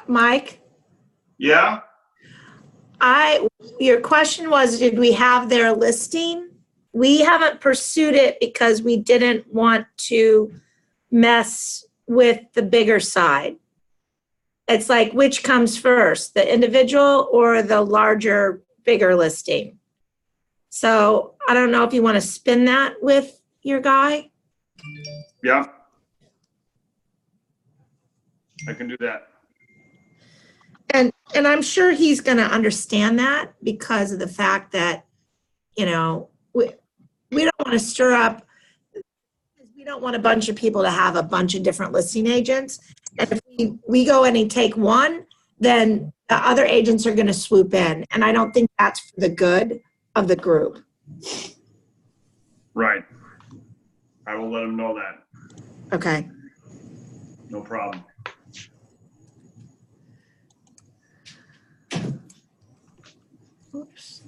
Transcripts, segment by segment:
Mike? Yeah? Your question was, did we have their listing? We haven't pursued it because we didn't want to mess with the bigger side. It's like, which comes first, the individual or the larger, bigger listing? So I don't know if you want to spin that with your guy. Yeah. I can do that. And I'm sure he's going to understand that because of the fact that, you know, we don't want to stir up, we don't want a bunch of people to have a bunch of different listing agents. And if we go in and take one, then the other agents are going to swoop in. And I don't think that's for the good of the group. Right. I will let him know that. Okay. No problem. Oops.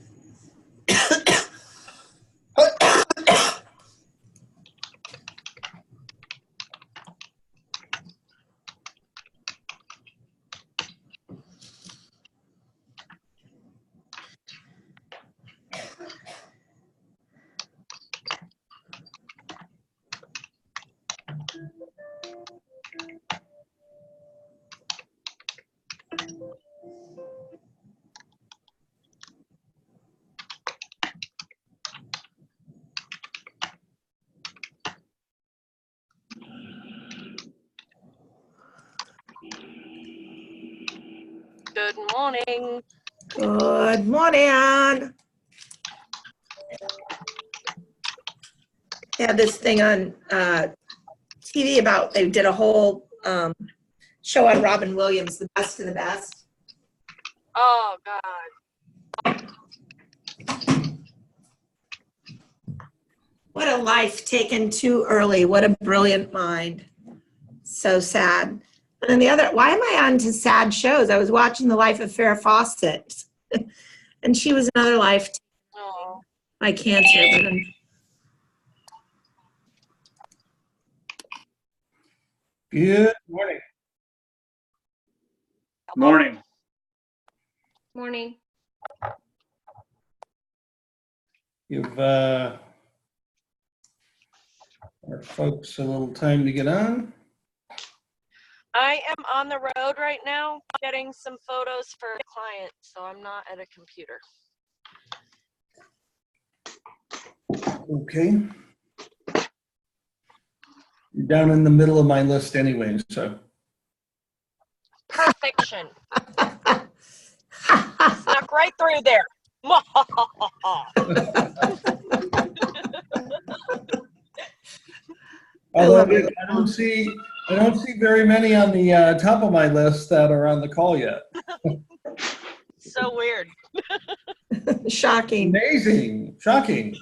Good morning. Good morning. Yeah, this thing on TV about, they did a whole show on Robin Williams, The Best of the Best. Oh, God. What a life taken too early. What a brilliant mind. So sad. And then the other, why am I on to sad shows? I was watching The Life of Farrah Fawcett. And she was another life Oh. by cancer. But Good morning. Morning. Morning. Give our folks a little time to get on. I am on the road right now getting some photos for a client, so I'm not at a computer. Okay. You're down in the middle of my list anyway, so. Perfection. Snuck right through there. Although I don't see very many on the top of my list that are on the call yet. So weird. shocking. Amazing, shocking.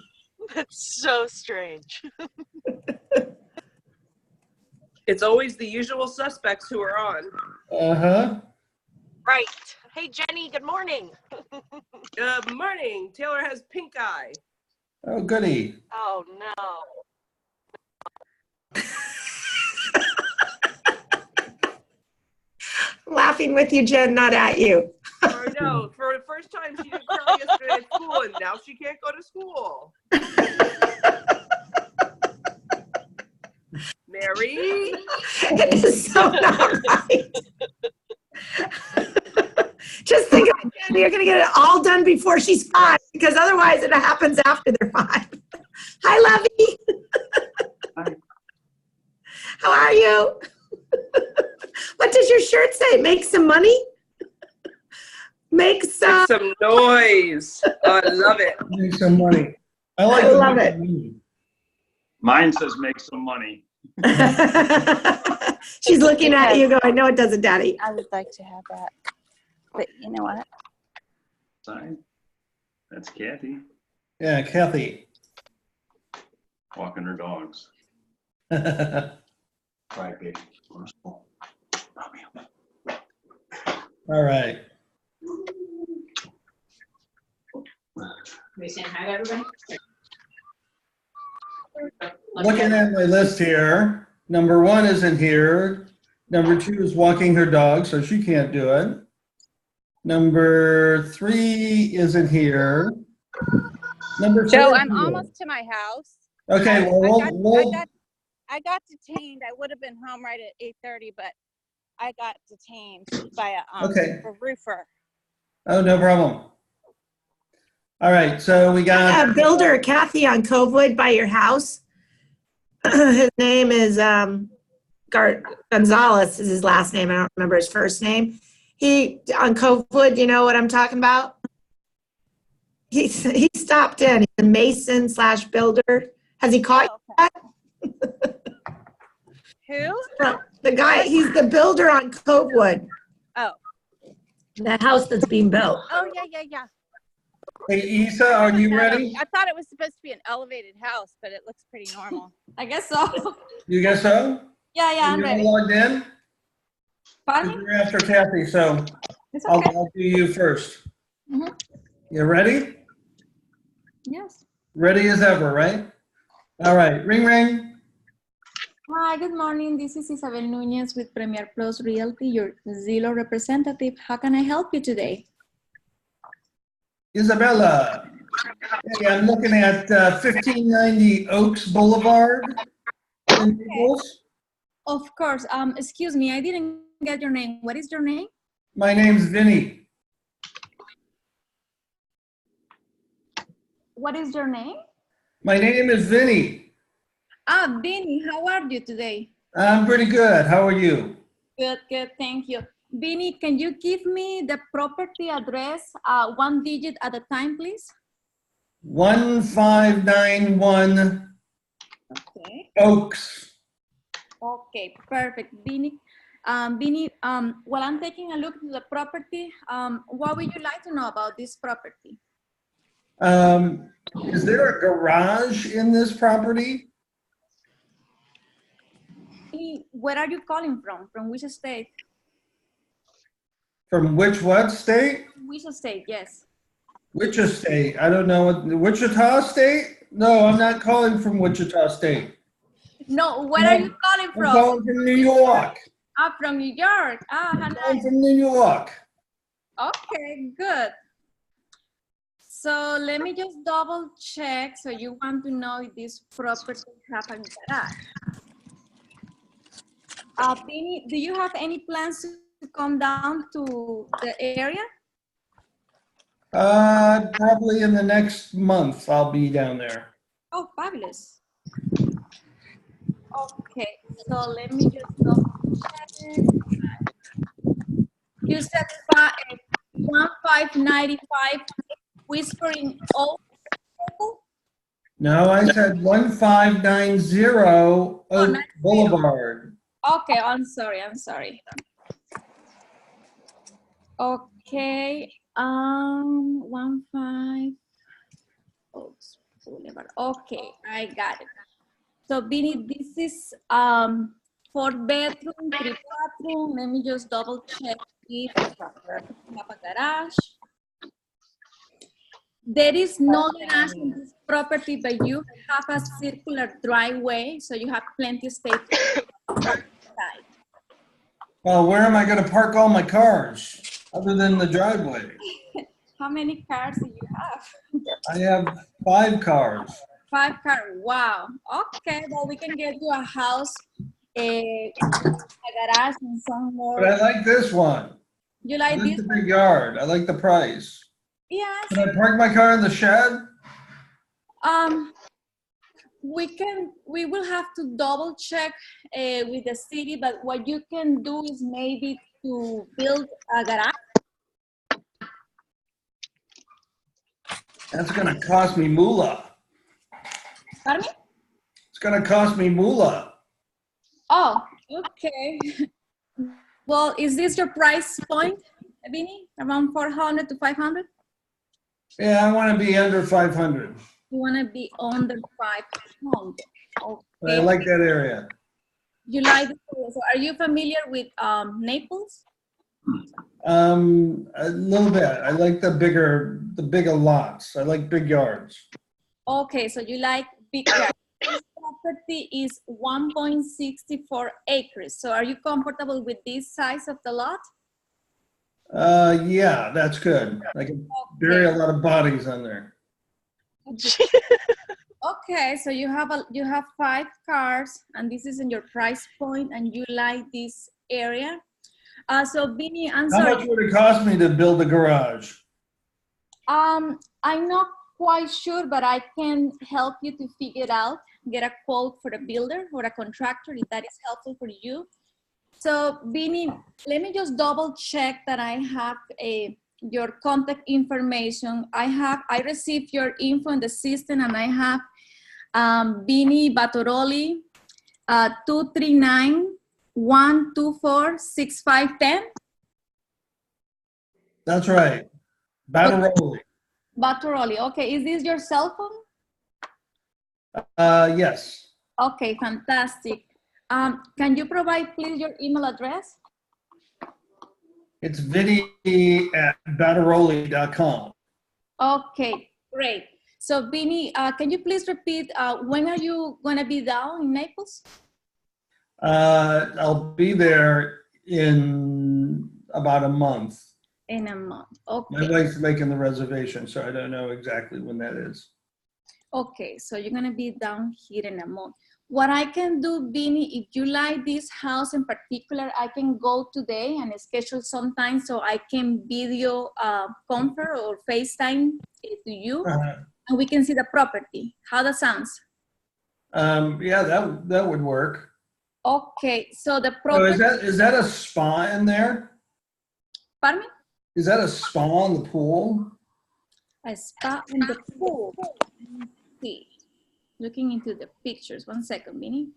That's so strange. It's always the usual suspects who are on. Uh-huh. Right. Hey, Jenny, good morning. Good morning. Taylor has pink eye. Oh, goody. Oh, no. Laughing with you, Jen, not at you. I know. For the first time, she didn't cry yesterday at school, and now she can't go to school. Mary? It is so not right. Just think of it, Jen, you're going to get it all done before she's 5, because otherwise it happens after they're 5. Hi, Lovey. Hi. How are you? What does your shirt say? Make some money? Make some. Make some noise. Oh, I love it. Make some money. I I love it. money. Mine says make some money. She's looking at you going, no, it doesn't, Daddy. I would like to have that. But you know what? Sign. That's Kathy Yeah, Kathy. walking her dogs. All Right, baby. right. We saying hi to everybody? Looking at my list here, number 1 isn't here. Number 2 is walking her dog, so she can't do it. Number 3 isn't here. Number 4. Joe, is I'm here. almost to my house. Okay, well, I got detained. I would have been home right at 8:30, but I got detained by Okay. a roofer. Oh, no problem. All right, so we got A builder, Kathy, on Covewood by your house. His name is Gonzalez is his last name. I don't remember his first name. He on Covewood, you know what I'm talking about? He stopped in. He's a mason / builder. Has he caught you yet? Who? The guy, he's the builder on Covewood. Oh. The house that's being built. Oh, yeah. Hey, Isa, are you ready? I thought it was supposed to be an elevated house, but it looks pretty normal. I guess so. You guess so? Yeah, I'm You're ready. logged in? Pardon me? You're after Kathy, so It's I'll okay. do you first. Mhm. You ready? Yes. Ready as ever, right? All right, ring, ring. Hi, good morning. This is Isabel Nunez with Premier Plus Realty, your Zillow representative. How can I help you today? Isabella. Hey, I'm looking at 1590 Oaks Boulevard in Naples. Of course. Excuse me, I didn't get your name. What is your name? My name's Vinny. What is your name? My name is Vinny. Vinny, how are you today? I'm pretty good. How are you? Good, thank you. Vinny, can you give me the property address, 1 digit at a time, please? 1591 Okay. Oaks. Okay, perfect. Vinny, while I'm taking a look at the property, what would you like to know about this property? Is there a garage in this property? Where are you calling from? From which state? From what state? Which state, yes. Which state? I don't know what, Wichita State? No, I'm not calling from Wichita State. No, where are you calling I'm from? calling from New York. From New York. I'm How calling nice. from New York. Okay, good. So let me just double check. So you want to know if this property have a garage. Penny, do you have any plans to come down to the area? Probably in the next month, I'll be down there. Oh, fabulous. Okay, so let me just double check. You said 1595 Whispering Oak. No, I said 1590 Oak Boulevard. Okay, I'm sorry. Okay, 15 Oaks Boulevard. Okay, I got it. So Vinny, this is 4 bedroom, 3 bathroom. Let me just double check if you have a garage. There is no garage in this property, but you have a circular driveway, so you have plenty of space outside. Well, where am I going to park all my cars other than the driveway? How many cars do you have? I have 5 cars. 5 cars. Wow. Okay, well, we can get you a house, a garage, and some more. But I like this one. You I like like this the one? big yard. I like the price. Yes. Can I park my car in the shed? We will have to double check with the city, but what you can do is maybe to build a garage. That's going to cost me moolah. Pardon me? It's going to cost me moolah. Oh, okay. Well, is this your price point, Vinny? Around 400 to 500? Yeah, I want to be under 500. You want to be under 500. But I Okay. like that area. You like, so are you familiar with Naples? A little bit. I like the bigger lots. I like big yards. Okay, so you like big yards. This property is 1.64 acres. So are you comfortable with this size of the lot? Yeah, that's good. I can bury a lot of bodies on there. Okay, so you have 5 cars, and this is in your price point, and you like this area. So Vinny, I'm How sorry. much would it cost me to build a garage? I'm not quite sure, but I can help you to figure it out. Get a quote for a builder or a contractor if that is helpful for you. So Vinny, let me just double check that I have your contact information. I received your info in the system, and I have Vinny Batoroli, 239-124-6510. That's right. Bataroli. Batoroli. Okay, is this your cell phone? Yes. Okay, fantastic. Can you provide please your email address? It's vinny@bataroli.com. Okay, great. So Vinny, can you please repeat, when are you gonna be down in Naples? I'll be there in about a month. In a month, My okay. wife's making the reservation, so I don't know exactly when that is. Okay, so you're gonna be down here in a month. What I can do, Vinny, if you like this house in particular, I can go today and schedule some time so I can video confer or FaceTime it to you, and we can see the property. How that sounds? Yeah, that would work. Okay, so the So property, is that a spa in there? pardon me? Is that a spa in the pool? A spa in the pool. Let me see. Looking into the pictures. 1 second, Vinny.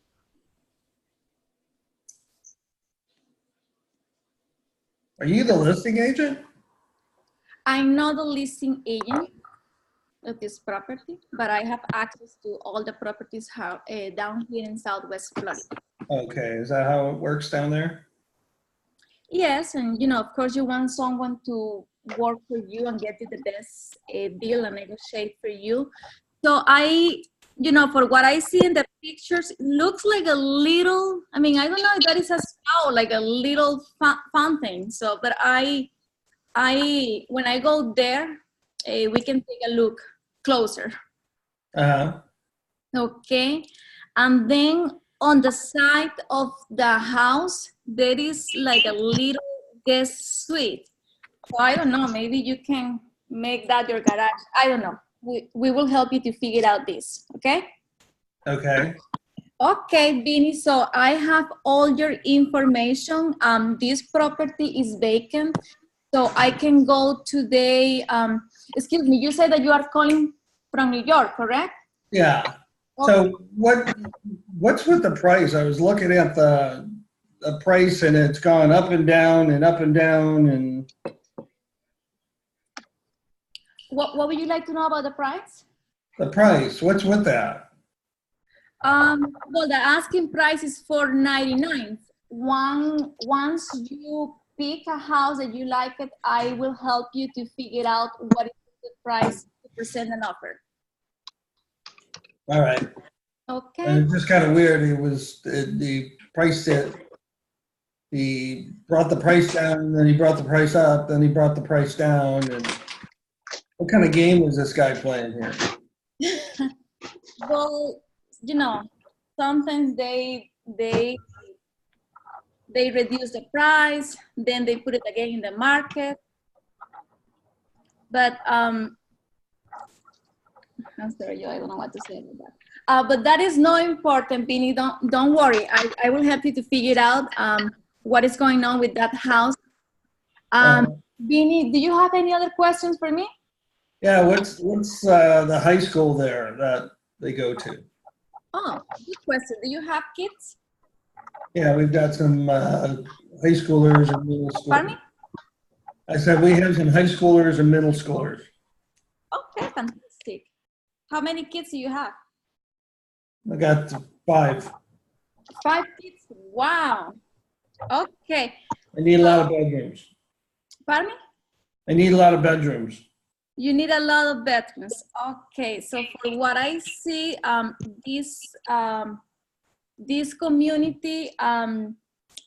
Are you the listing agent? I'm not the listing agent of this property, but I have access to all the properties down here in Southwest Florida. Okay, is that how it works down there? Yes, and of course, you want someone to work for you and get you the best deal and negotiate for you. So for what I see in the pictures, it looks like a little, I mean, I don't know if that is a spa or like a little fountain. So, but when I go there, we can take a look closer. Okay, and then on the side of the house, there is like a little guest suite. So I don't know, maybe you can make that your garage. I don't know. We will help you to figure out this, okay? Okay. Okay, Vinny, so I have all your information. This property is vacant, so I can go today. Excuse me, you said that you are calling from New York, correct? Yeah. So what's with the price? I was looking at the price, and it's gone up and down and up and down. And What would you like to know about the price? the price, what's with that? Well, the asking price is $499. Once you pick a house that you like it, I will help you to figure out what is the price to present an offer. All right. Okay. And it's just kind of weird. It was the price that he brought the price down, and then he brought the price up, then he brought the price down. And what kind of game is this guy playing here? Well, sometimes they reduce the price, then they put it again in the market. But I'm sorry, I don't know what to say about that. But that is not important, Vinny. Don't worry. I will help you to figure out what is going on with that house. Vinny, do you have any other questions for me? Yeah, what's the high school there that they go to? Oh, good question. Do you have kids? Yeah, we've got some high schoolers and middle Pardon me? schoolers. I said we have some high schoolers and middle schoolers. Okay, fantastic. How many kids do you have? I got 5. 5 kids? Wow. Okay. I need a lot of bedrooms. Pardon me? I need a lot of bedrooms. You need a lot of bedrooms. Okay, so for what I see, this community,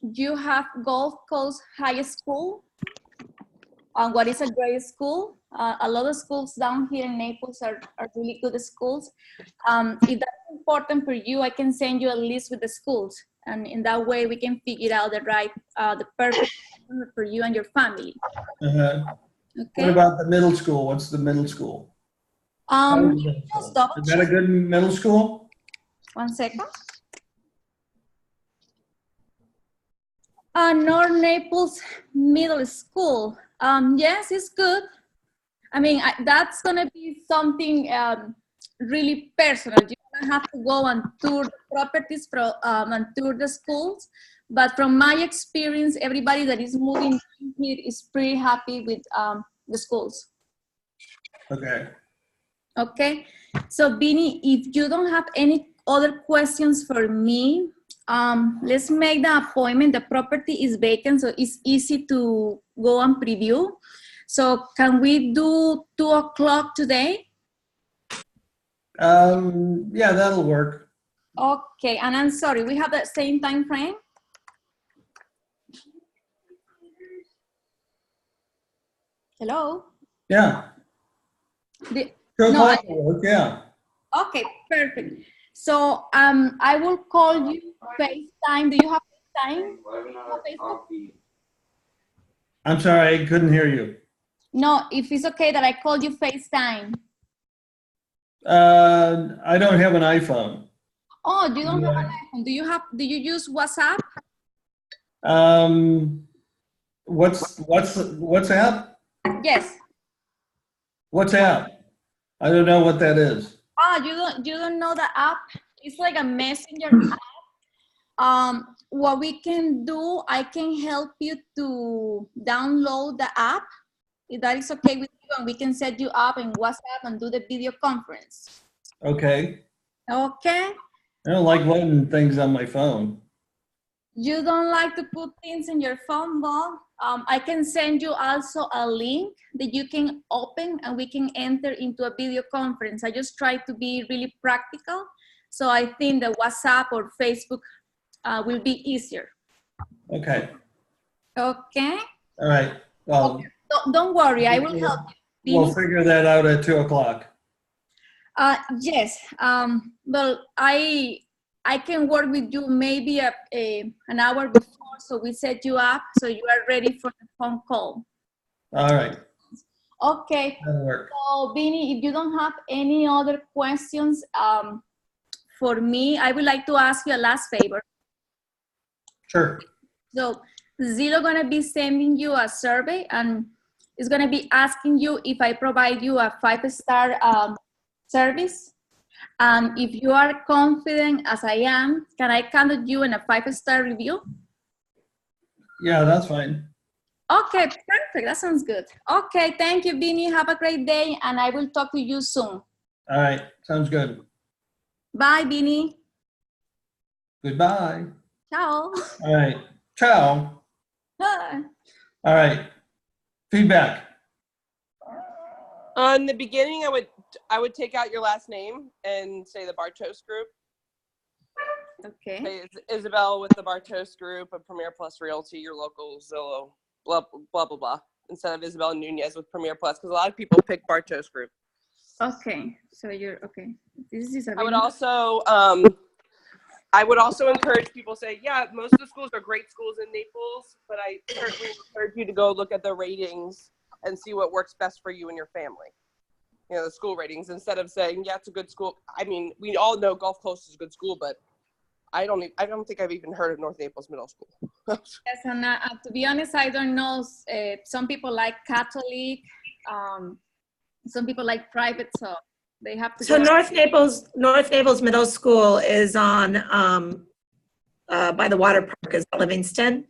you have Gulf Coast High School. What is a great school? A lot of schools down here in Naples are really good schools. If that's important for you, I can send you a list with the schools, and in that way we can figure out the perfect for you and your family. Uh-huh. Okay. What about the middle school? What's the middle school? Just double Is that a good middle school? 1 second. North Naples Middle School. Yes, it's good. I mean, that's gonna be something really personal. You're gonna have to go and tour the properties and tour the schools. But from my experience, everybody that is moving here is pretty happy with the schools. Okay. Okay. So, Bini, if you don't have any other questions for me, let's make the appointment. The property is vacant, so it's easy to go and preview. So can we do 2 o'clock today? Yeah, that'll work. Okay, and I'm sorry, we have the same time frame? Hello? Yeah. 2 No, o'clock will work, yeah. Okay, perfect. So I will call you FaceTime. Do you have FaceTime? I'm sorry, I couldn't hear you. No, if it's okay that I call you FaceTime. I don't have an iPhone. Oh, you don't have an iPhone. Do you use WhatsApp? What's that? Yes. WhatsApp. I don't know what that is. You don't know the app? It's like a messenger app. What we can do, I can help you to download the app. If that is okay with you, and we can set you up in WhatsApp and do the video conference. Okay. Okay. I don't like loading things on my phone. You don't like to put things in your phone, Bob? I can send you also a link that you can open and we can enter into a video conference. I just try to be really practical. So I think that WhatsApp or Facebook will be easier. Okay. Okay. All right. Well, Okay. Don't worry, I will help you. We'll figure that out at 2 o'clock. Yes. Well, I can work with you maybe an hour before, so we set you up so you are ready for the phone call. All right. Okay. That'll work. So, Bini, if you don't have any other questions for me, I would like to ask you a last favor. Sure. So, Zillow gonna be sending you a survey, and it's gonna be asking you if I provide you a 5-star service. If you are confident, as I am, can I contact you in a 5-star review? Yeah, that's fine. Okay, perfect. That sounds good. Okay, thank you, Bini. Have a great day, and I will talk to you soon. All right. Sounds good. Bye, Bini. Goodbye. Ciao. All right. Ciao. Bye. All right. Feedback. On the beginning, I would take out your last name and say the Bartos Group. Okay. Say Isabel with the Bartos Group of Premier Plus Realty, your local Zillow, blah, blah, blah, blah, instead of Isabel Nunez with Premier Plus, because a lot of people pick Bartos Group. Okay. So you're okay. This is a I would also encourage people to say, yeah, most of the schools are great schools in Naples, but I certainly encourage you to go look at the ratings and see what works best for you and your family. You know, the school ratings, instead of saying, yeah, it's a good school. I mean, we all know Gulf Coast is a good school, but I don't think I've even heard of North Naples Middle School. Yes, and to be honest, I don't know. Some people like Catholic, some people like private, so they have to. So North Naples Middle School is on by the water park is Livingston.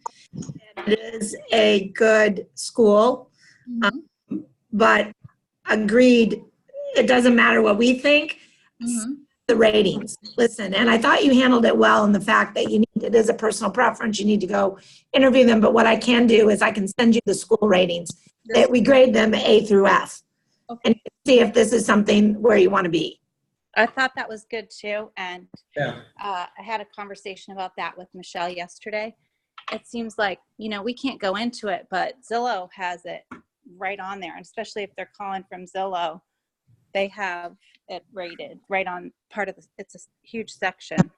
It is a good school, but agreed, it doesn't matter what we think, the ratings. Listen, and I thought you handled it well in the fact that it is a personal preference. You need to go interview them. But what I can do is I can send you the school ratings that we grade them A through F. Okay. And see if this is something where you want to be. I thought that was good too. And Yeah. I had a conversation about that with Michelle yesterday. It seems like, we can't go into it, but Zillow has it right on there. And especially if they're calling from Zillow, they have it rated right on part of it's a huge section.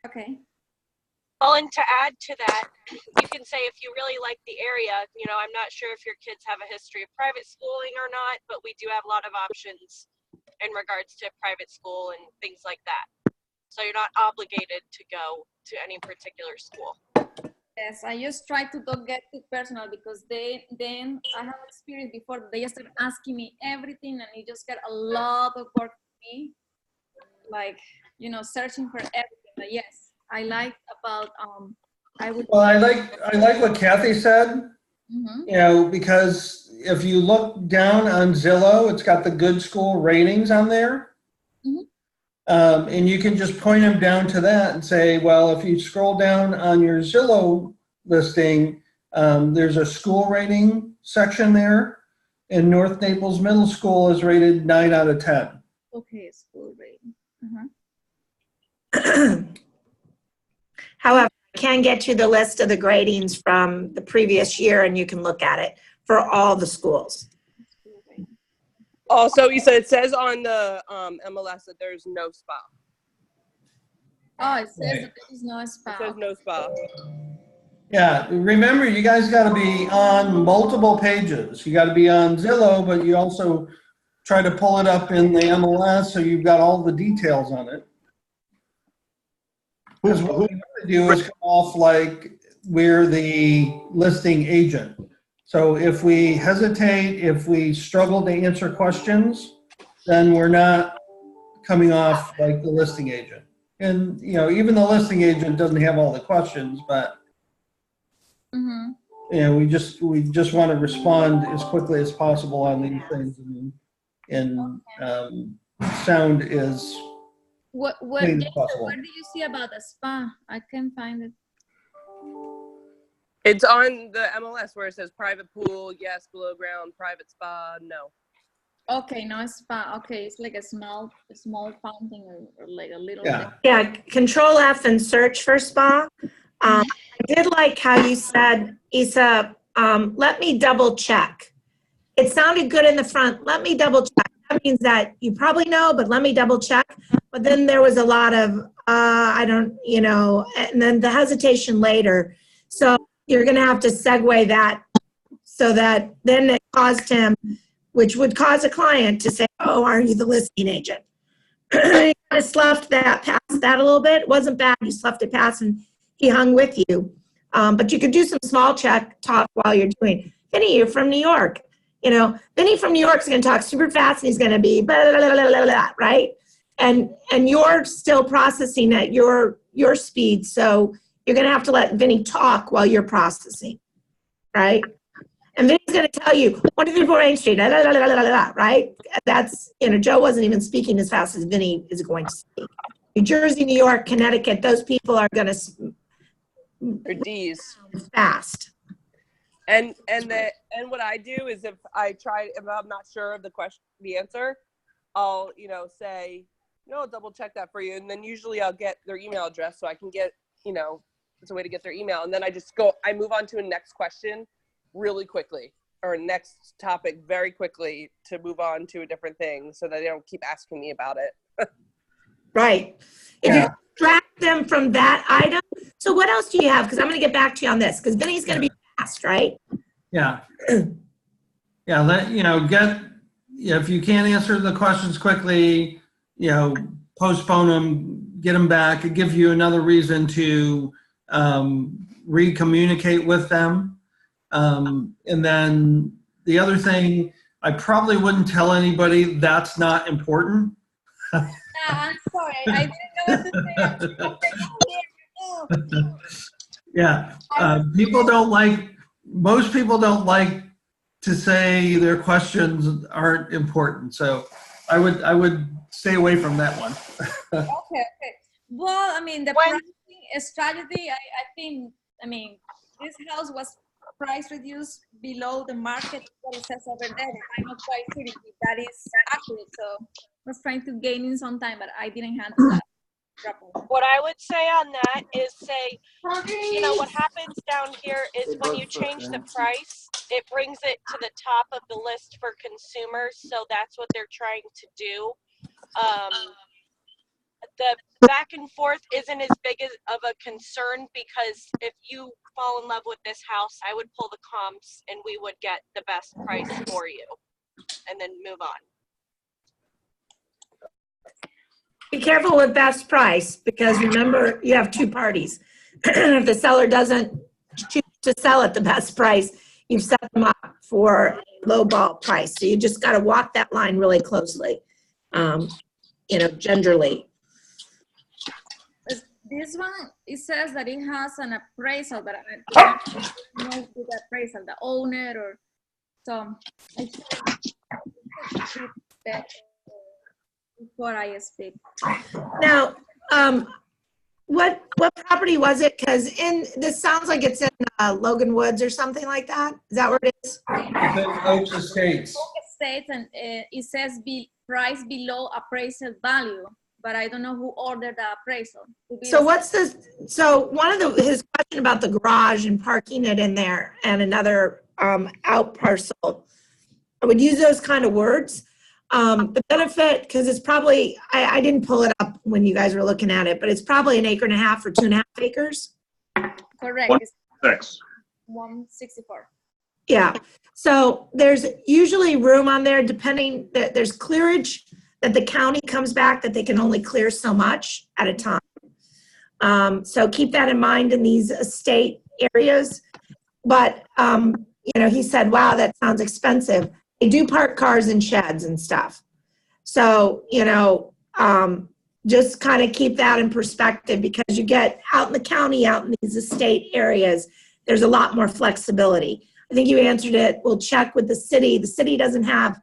Okay. Well, and to add to that, you can say if you really like the area, I'm not sure if your kids have a history of private schooling or not, but we do have a lot of options in regards to private school and things like that. So you're not obligated to go to any particular school. Yes, I just try to don't get too personal because then I have experience before they start asking me everything and it just get a lot of work for me, like searching for everything. But yes, I like about Well, I like what Kathy said. Because if you look down on Zillow, it's got the good school ratings on there. And you can just point them down to that and say, well, if you scroll down on your Zillow listing, there's a school rating section there. And North Naples Middle School is rated 9 out of 10. Okay, school rating. However, I can get you the list of the gradings from the previous year and you can look at it for all the schools. Also, Issa, it says on the MLS that there's no spa. Oh, it says Right. that there is no spa. It says no spa. Yeah, remember, you guys got to be on multiple pages. You got to be on Zillow, but you also try to pull it up in the MLS so you've got all the details on it. Because what we want to do is come off like we're the listing agent. So if we hesitate, if we struggle to answer questions, then we're not coming off like the listing agent. And, even the listing agent doesn't have all the questions, but we just want to respond as quickly as possible on these things and sound as What clean as possible. What do you see about a spa? I can't find it. It's on the MLS where it says private pool, yes, below ground, private spa, no. Okay, no spa. Okay, it's like a small fountain or like a little. Yeah. Yeah, Control F and search for spa. I did like how you said, Issa, let me double check. It sounded good in the front. Let me double check. That means that you probably know, but let me double check. But then there was a lot of, I don't, and then the hesitation later. So you're going to have to segue that so that then it caused him, which would cause a client to say, oh, are you the listing agent? You kind of sloughed that past that a little bit. It wasn't bad. You sloughed it past and he hung with you. But you could do some small talk while you're doing. Vinny, you're from New York. Vinny from New York is going to talk super fast and he's going to be blah, blah, blah, blah, blah, blah, right? And you're still processing at your speed. So you're going to have to let Vinny talk while you're processing, right? And Vinny's going to tell you, 1, 2, 3, 4 Main Street, blah, blah, blah, blah, blah, blah, right? That's, Joe wasn't even speaking as fast as Vinny is going to speak. New Jersey, New York, Connecticut, those people are going to Or D's. fast. And what I do is if I'm not sure of the answer, I'll, say, no, double check that for you. And then usually I'll get their email address so I can get, it's a way to get their email. And then I move on to a next question really quickly or next topic very quickly to move on to a different thing so that they don't keep asking me about it. Right. If you distract them from that item. So what else do you have? Because I'm going to get back to you on this because Vinny's going to be fast, right? Yeah. Yeah. If you can't answer the questions quickly, postpone them, get them back. It gives you another reason to re-communicate with them. And then the other thing, I probably wouldn't tell anybody that's not important. I'm sorry. I didn't know what to say. Yeah, most people don't like to say their questions aren't important. So I would stay away from that one. Okay. Well, I mean, the When- pricing strategy, I think, I mean, this house was price reduced below the market, what it says over there. I'm not quite sure if that is accurate. So I was trying to gain in some time, but I didn't handle that properly. What I would say on that is say, you know, what happens down here is when you change the price, it brings it to the top of the list for consumers. So that's what they're trying to do. The back and forth isn't as big of a concern because if you fall in love with this house, I would pull the comps and we would get the best price for you and then move on. Be careful with best price because remember, you have two parties. If the seller doesn't choose to sell at the best price, you've set them up for a low ball price. So you just got to walk that line really closely, gingerly. This one, it says that it has an appraisal, but I don't know who the appraisal, the owner or so. I should before I speak. Now, what property was it? Because this sounds like it's in Logan Woods or something like that. Is that where it is? Oaks Estates. Oak Estates, and it says price below appraisal value, but I don't know who ordered the appraisal. So what's this? So one of his question about the garage and parking it in there and another out parcel, I would use those kind of words. The benefit, because it's probably, I didn't pull it up when you guys were looking at it, but it's probably 1.5 acres or 2.5 acres. Correct. It's 164. Yeah. So there's usually room on there depending, there's clearage that the county comes back that they can only clear so much at a time. So keep that in mind in these estate areas. But, he said, wow, that sounds expensive. They do park cars in sheds and stuff. So, just kind of keep that in perspective because you get out in the county, out in these estate areas, there's a lot more flexibility. I think you answered it. We'll check with the city. The city doesn't have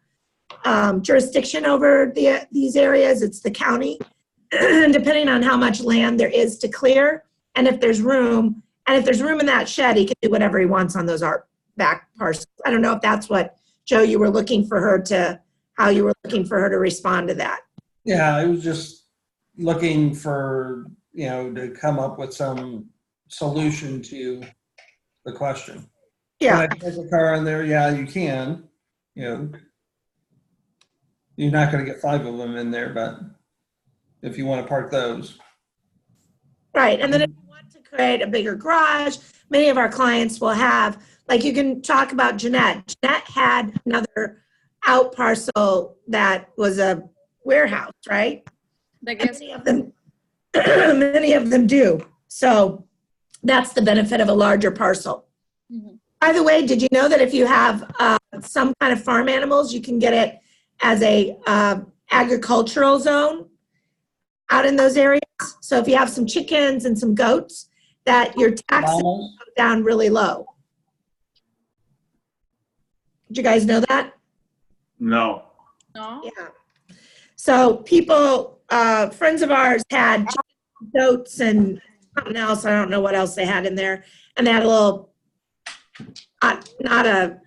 jurisdiction over these areas. It's the county, depending on how much land there is to clear. And if there's room, in that shed, he can do whatever he wants on those back parcels. I don't know if that's what, Joe, you were looking for her to, how you were looking for her to respond to that. Yeah, I was just looking for, to come up with some solution to the question. Yeah. Can I put a car in there? Yeah, you can. You're not going to get 5 of them in there, but if you want to park those. Right. And then if you want to create a bigger garage, many of our clients will have, like you can talk about Jeanette. Jeanette had another out parcel that was a warehouse, right? Many of them do. So that's the benefit of a larger parcel. Mm-hmm. By the way, did you know that if you have some kind of farm animals, you can get it as a agricultural zone out in those areas? So if you have some chickens and some goats, that your taxes go down really low. Did you guys know that? No. No. Yeah. So people, friends of ours had goats and something else. I don't know what else they had in there. And they had a little, not a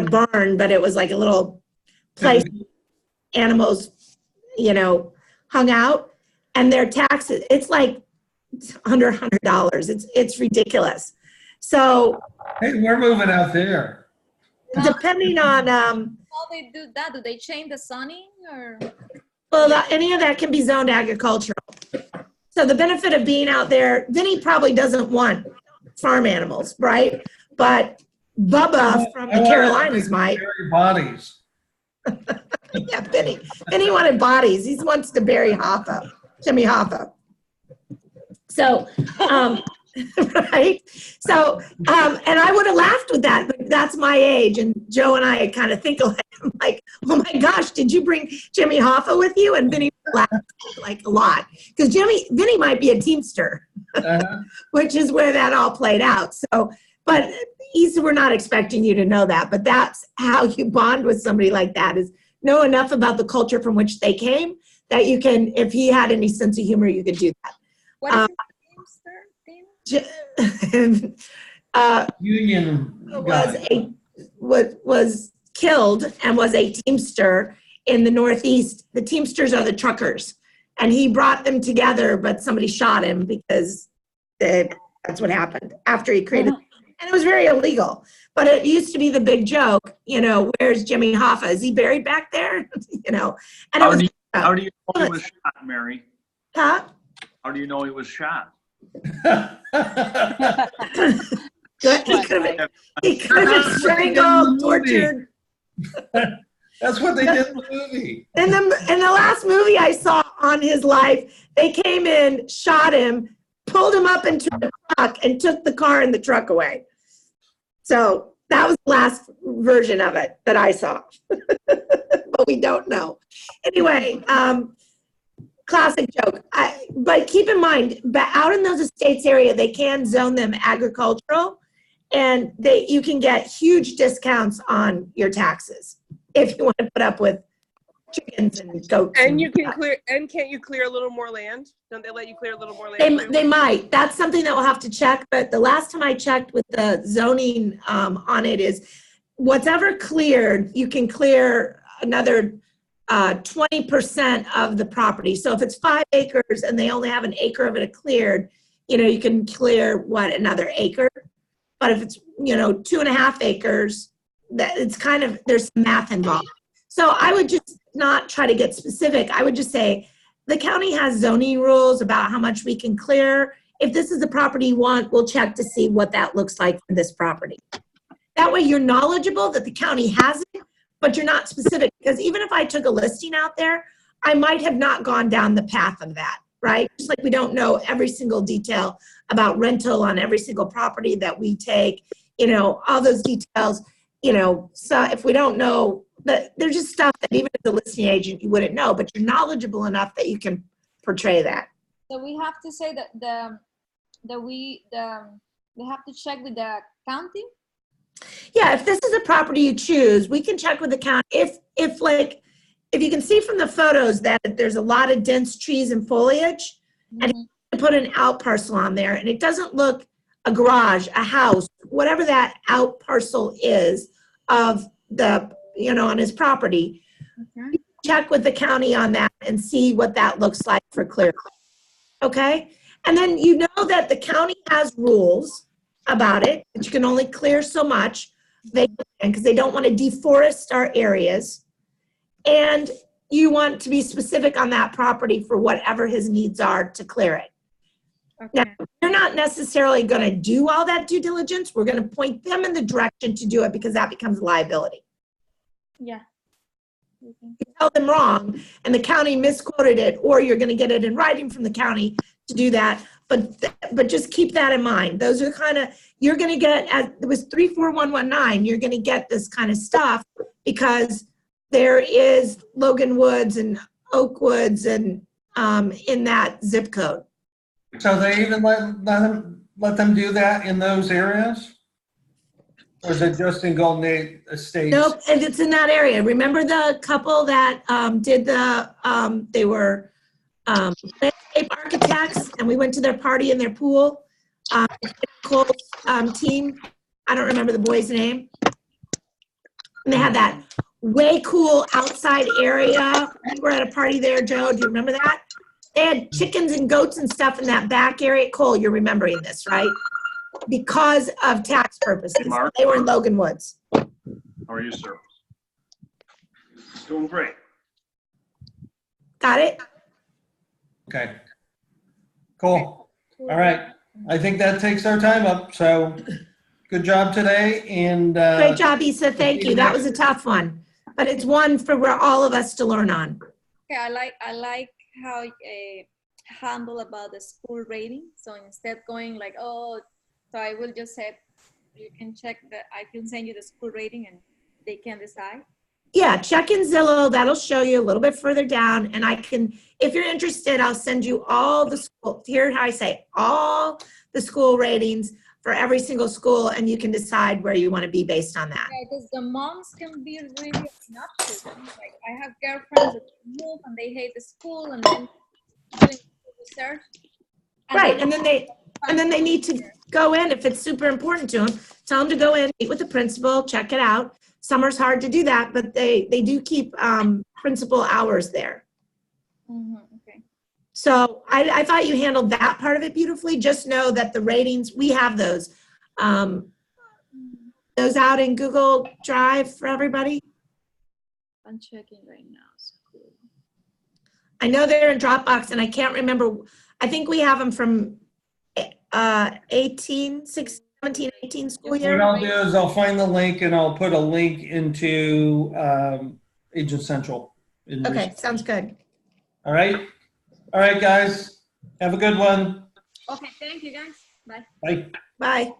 barn, but it was like a little place animals, hung out. And their taxes, it's like under $100. It's ridiculous. So Hey, we're moving out there. depending on, How they do that? Do they change the zoning or? well, any of that can be zoned agricultural. So the benefit of being out there, Vinny probably doesn't want farm animals, right? But Bubba from the Carolinas might. Bodies. Yeah, Vinny wanted bodies. He wants to bury Jimmy Hoffa. So, right? So, and I would have laughed with that, but that's my age, and Joe and I kind of think alike. I'm like, oh my gosh, did you bring Jimmy Hoffa with you? And Vinny laughed like a lot because Vinny might be a Teamster, which is where that all played out. So, but we're not expecting you to know that, but that's how you bond with somebody like that, is know enough about the culture from which they came that you can, if he had any sense of humor, you could do that. What is his name, sir? Union was guy. was killed and was a Teamster in the Northeast. The Teamsters are the truckers, and he brought them together, but somebody shot him because that's what happened after he created. And it was very illegal, but it used to be the big joke, where's Jimmy Hoffa? Is he buried back there? And How it was, do you know he was shot, Mary? huh? How do you know he was shot? Good. He could have been strangled, tortured. That's what they did in the movie. In the last movie I saw on his life, they came in, shot him, pulled him up into a truck, and took the car and the truck away. So that was the last version of it that I saw. But we don't know. Anyway, classic joke. But keep in mind, out in those estates area, they can zone them agricultural, and you can get huge discounts on your taxes if you want to put up with chickens and goats. And you can clear, and can't you clear a little more land? Don't they let you clear a little more land? They might. That's something that we'll have to check. But the last time I checked with the zoning on it is whatever cleared, you can clear another 20% of the property. So if it's 5 acres and they only have an acre of it cleared, you can clear another acre. But if it's 2.5 acres, that it's kind of, there's some math involved. So I would just not try to get specific. I would just say the county has zoning rules about how much we can clear. If this is the property you want, we'll check to see what that looks like for this property. That way you're knowledgeable that the county has it, but you're not specific, because even if I took a listing out there, I might have not gone down the path of that, right? Just like we don't know every single detail about rental on every single property that we take, all those details, so if we don't know, that there's just stuff that even as a listing agent you wouldn't know, but you're knowledgeable enough that you can portray that. So we have to say that we have to check with the county. Yeah, if this is a property you choose, we can check with the county. If you can see from the photos that there's a lot of dense trees and foliage, and you put an out parcel on there, and it doesn't look a garage, a house, whatever that out parcel is of the, on his property, check with the county on that and see what that looks like for clear. Okay? And then that the county has rules about it, that you can only clear so much, because they don't want to deforest our areas. And you want to be specific on that property for whatever his needs are to clear it. Okay. Now, we're not necessarily going to do all that due diligence. We're going to point them in the direction to do it, because that becomes liability. Yeah. You tell them wrong and the county misquoted it, or you're going to get it in writing from the county to do that. But just keep that in mind. Those are you're going to get, it was 34119, you're going to get this kind of stuff because there is Logan Woods and Oak Woods and in that zip code. So they even let them do that in those areas? Or is it just in Golden Estates? Nope, and it's in that area. Remember the couple that did they were landscape architects, and we went to their party in their pool. Cole's team, I don't remember the boy's name. And they had that way cool outside area. We were at a party there, Joe. Do you remember that? They had chickens and goats and stuff in that back area. Cole, you're remembering this, right? Because of tax purposes. Hey, Mark. They were in Logan Woods. How are you, sir? Doing great. Got it? Okay. Cool. All right. I think that takes our time up. So good job today. And Great job, Issa. Thank you. That was a tough one, but it's one for all of us to learn on. Okay, I like how humble about the school rating. So instead going like, oh, so I will just say You can check I can send you the school rating and they can decide. Yeah, check in Zillow. That'll show you a little bit further down. And I can, if you're interested, I'll send you all the school, here how I say, all the school ratings for every single school, and you can decide where you want to be based on that. Yeah, because the moms can be really obnoxious. Like I have girlfriends that move and they hate the school and then doing research. Right, and then they need to go in, if it's super important to them, tell them to go in, meet with the principal, check it out. Summer's hard to do that, but they do keep principal hours there. Okay. So I thought you handled that part of it beautifully. Just know that the ratings, we have those. Those out in Google Drive for everybody. I'm checking right now. School. I know they're in Dropbox, and I can't remember. I think we have them from 17, 18 school year. What I'll do is I'll find the link and I'll put a link into Agent Central. Okay, sounds good. All right. All right, guys. Have a good one. Okay, thank you guys. Bye. Bye. Bye.